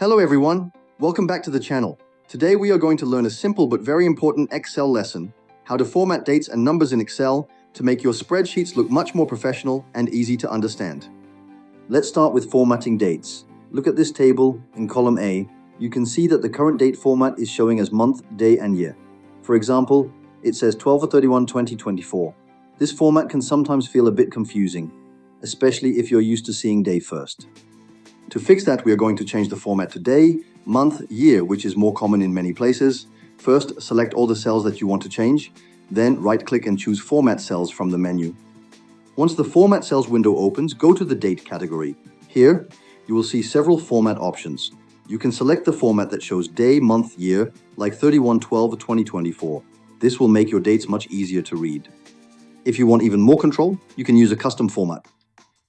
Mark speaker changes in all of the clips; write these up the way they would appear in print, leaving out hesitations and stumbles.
Speaker 1: Hello everyone, welcome back to the channel. Today we are going to learn a simple but very important Excel lesson, how to format dates and numbers in Excel to make your spreadsheets look much more professional and easy to understand. Let's start with formatting dates. Look at this table in column A. You can see that the current date format is showing as month, day and year. For example, it says 12/31/2024. This format can sometimes feel a bit confusing, especially if you're used to seeing day first. To fix that, we are going to change the format to day, month, year, which is more common in many places. First, select all the cells that you want to change, then right-click and choose Format Cells from the menu. Once the Format Cells window opens, go to the Date category. Here, you will see several format options. You can select the format that shows day, month, year, like 31/12/2024. This will make your dates much easier to read. If you want even more control, you can use a custom format.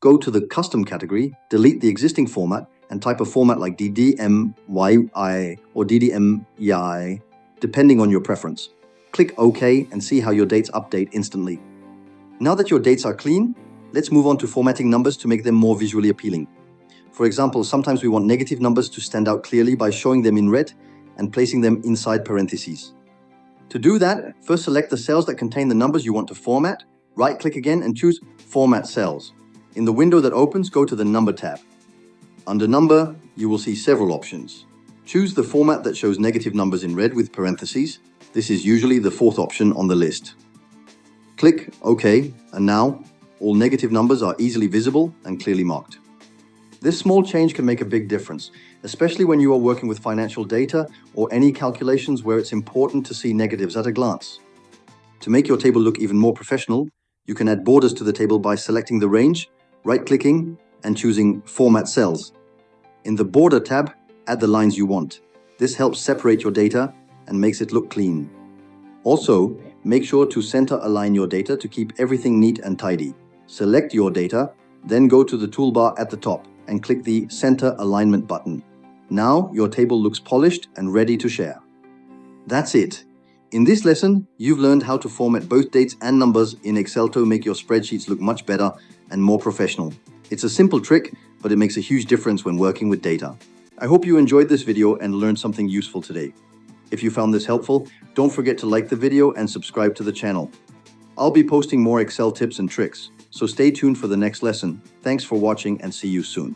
Speaker 1: Go to the Custom category, delete the existing format, and type a format like DDMYI or DDMYI, depending on your preference. Click OK and see how your dates update instantly. Now that your dates are clean, let's move on to formatting numbers to make them more visually appealing. For example, sometimes we want negative numbers to stand out clearly by showing them in red and placing them inside parentheses. To do that, first select the cells that contain the numbers you want to format, right-click again and choose Format Cells. In the window that opens, go to the Number tab. Under Number, you will see several options. Choose the format that shows negative numbers in red with parentheses. This is usually the fourth option on the list. Click OK, and now all negative numbers are easily visible and clearly marked. This small change can make a big difference, especially when you are working with financial data or any calculations where it's important to see negatives at a glance. To make your table look even more professional, you can add borders to the table by selecting the range, right-clicking, and choosing Format Cells. In the Border tab, add the lines you want. This helps separate your data and makes it look clean. Also, make sure to center align your data to keep everything neat and tidy. Select your data, then go to the toolbar at the top and click the Center Alignment button. Now your table looks polished and ready to share. That's it. In this lesson, you've learned how to format both dates and numbers in Excel to make your spreadsheets look much better and more professional. It's a simple trick, but it makes a huge difference when working with data. I hope you enjoyed this video and learned something useful today. If you found this helpful, don't forget to like the video and subscribe to the channel. I'll be posting more Excel tips and tricks, so stay tuned for the next lesson. Thanks for watching and see you soon.